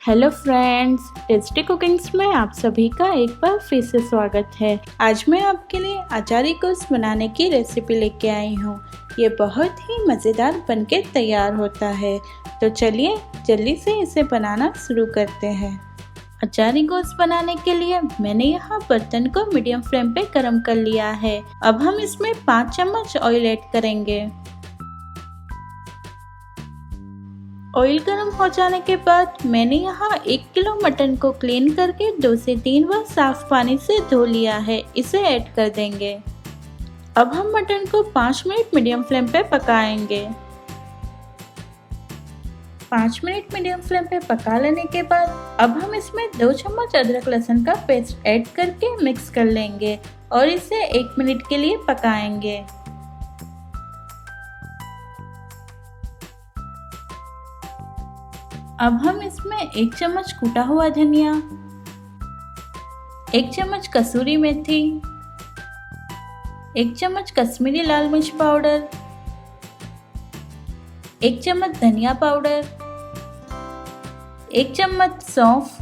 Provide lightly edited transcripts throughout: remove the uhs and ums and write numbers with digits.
Hello friends, tasty cookings में आप सभी का एक बार फिर से स्वागत है। आज मैं आपके लिए अचारी गोश्त बनाने की रेसिपी लेके आई हूँ। ये बहुत ही मज़ेदार बनके तैयार होता है। तो चलिए जल्दी से इसे बनाना शुरू करते हैं। अचारी गोश्त बनाने के लिए मैंने यहाँ बर्तन को मीडियम फ्लेम पे गर्म कर लिया है। अब हम इसमें 5 चम्मच ऑयल ऐड करेंगे। ऑयल गर्म हो जाने के बाद मैंने यहाँ 1 किलो मटन को क्लीन करके 2 से 3 बार साफ पानी से धो लिया है। इसे ऐड कर देंगे। अब हम मटन को 5 मिनट मीडियम फ्लेम पे पकाएंगे। 5 मिनट मीडियम फ्लेम पे पका लेने के बाद अब हम इसमें 2 चम्मच अदरक लहसुन का पेस्ट ऐड करके मिक्स कर लेंगे और इसे 1 मिनट के लिए पकाएंगे। अब हम इसमें 1 चम्मच कूटा हुआ धनिया, 1 चम्मच कसूरी मेथी, 1 चम्मच कश्मीरी लाल मिर्च पाउडर, 1 चम्मच धनिया पाउडर, 1 चम्मच सौंफ,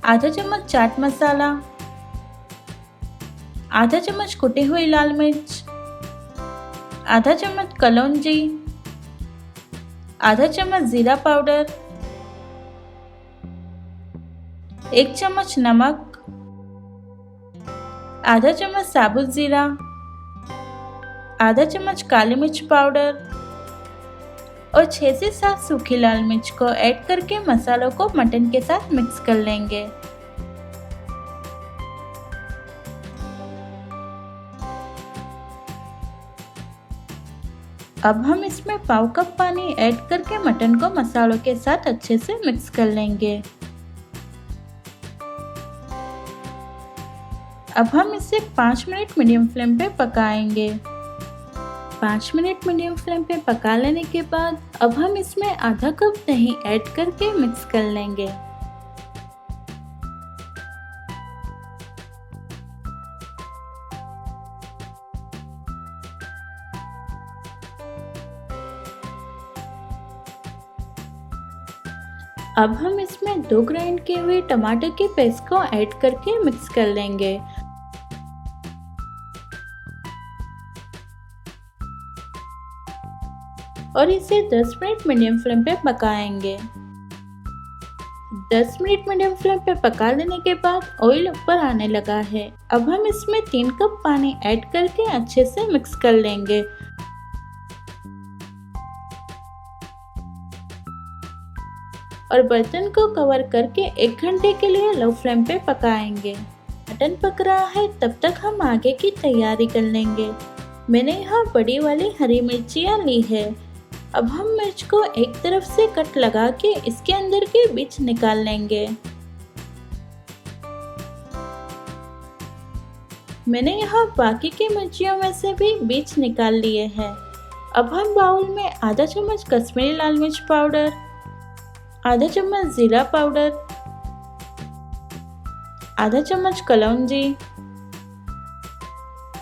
आधा चम्मच चाट मसाला, आधा चम्मच कुटी हुई लाल मिर्च, आधा चम्मच कलौंजी, आधा चम्मच जीरा पाउडर, 1 चम्मच नमक, आधा चम्मच साबुत जीरा, आधा चम्मच काली मिर्च पाउडर और 6 से 7 सूखी लाल मिर्च को ऐड करके मसालों को मटन के साथ मिक्स कर लेंगे। अब हम इसमें पाव कप पानी ऐड करके मटन को मसालों के साथ अच्छे से मिक्स कर लेंगे। अब हम इसे 5 मिनट मीडियम फ्लेम पे पकाएंगे। 5 मिनट मीडियम फ्लेम पे पका लेने के बाद अब हम इसमें आधा कप दही ऐड करके मिक्स कर लेंगे। अब हम इसमें 2 ग्राइंड किए हुए टमाटर के पेस्ट को ऐड करके मिक्स कर लेंगे। और इसे 10 मिनट मीडियम फ्लेम पे पकाएंगे। 10 मिनट मीडियम फ्लेम पे पका लेने के बाद ऑयल ऊपर आने लगा है। अब हम इसमें 3 कप पानी ऐड करके अच्छे से मिक्स कर लेंगे। और बर्तन को कवर करके 1 घंटे के लिए लो फ्लेम पे पकाएंगे। मटन पक रहा है तब तक हम आगे की तैयारी कर लेंगे। मैंने यहाँ बड़ी वाली हरी मिर्चियाँ ली है। अब हम मिर्च को एक तरफ से कट लगा के इसके अंदर के बीज निकाल लेंगे। मैंने यहाँ बाकी की मिर्चियों में से भी बीज निकाल लिए हैं। अब हम बाउल में आधा चम्मच कश्मीरी लाल मिर्च पाउडर, आधा चम्मच जीरा पाउडर, आधा चम्मच कलौंजी,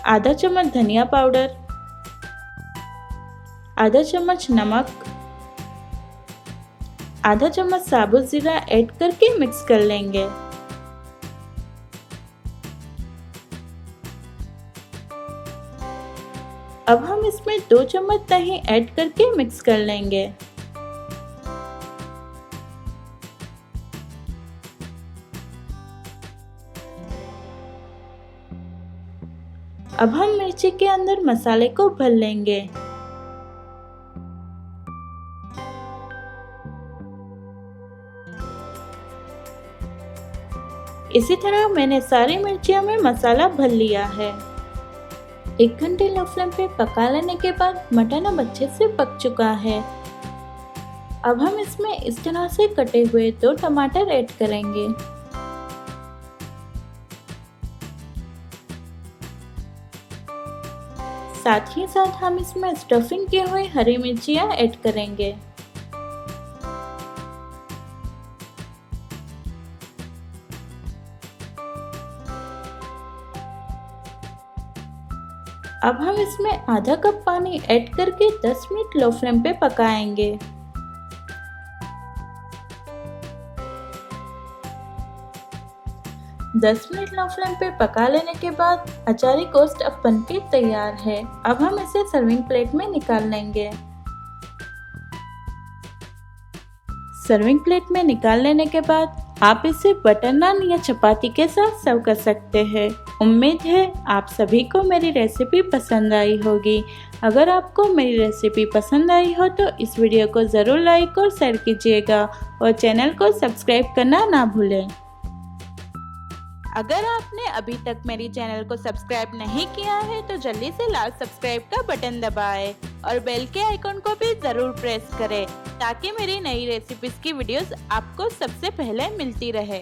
आधा चम्मच धनिया पाउडर, आधा चम्मच नमक, आधा चम्मच साबुत जीरा ऐड करके मिक्स कर लेंगे। अब हम इसमें 2 चम्मच दही ऐड करके मिक्स कर लेंगे। अब हम मिर्ची के अंदर मसाले को भर लेंगे। इसी तरह मैंने सारी मिर्चियों में मसाला भर लिया है। 1 घंटे लो फ्लेम पे पका लेने के बाद मटन अब अच्छे से पक चुका है। अब हम इसमें इस तरह से कटे हुए 2 टमाटर ऐड करेंगे। साथ ही साथ हम इसमें स्टफिंग किए हुए हरी मिर्चियाँ ऐड करेंगे। अब हम इसमें आधा कप पानी ऐड करके 10 मिनट लो फ्लेम पे पकाएंगे। 10 मिनट लो फ्लेम पे पका लेने के बाद अचारी गोश्त अब बनके तैयार है। अब हम इसे सर्विंग प्लेट में निकाल लेंगे। सर्विंग प्लेट में निकाल लेने के बाद आप इसे बटर नान या चपाती के साथ सर्व कर सकते हैं। उम्मीद है आप सभी को मेरी रेसिपी पसंद आई होगी। अगर आपको मेरी रेसिपी पसंद आई हो तो इस वीडियो को ज़रूर लाइक और शेयर कीजिएगा और चैनल को सब्सक्राइब करना ना भूलें। अगर आपने अभी तक मेरी चैनल को सब्सक्राइब नहीं किया है तो जल्दी से लाल सब्सक्राइब का बटन दबाएं और बेल के आइकन को भी ज़रूर प्रेस करें ताकि मेरी नई रेसिपीज़ की वीडियोस आपको सबसे पहले मिलती रहे।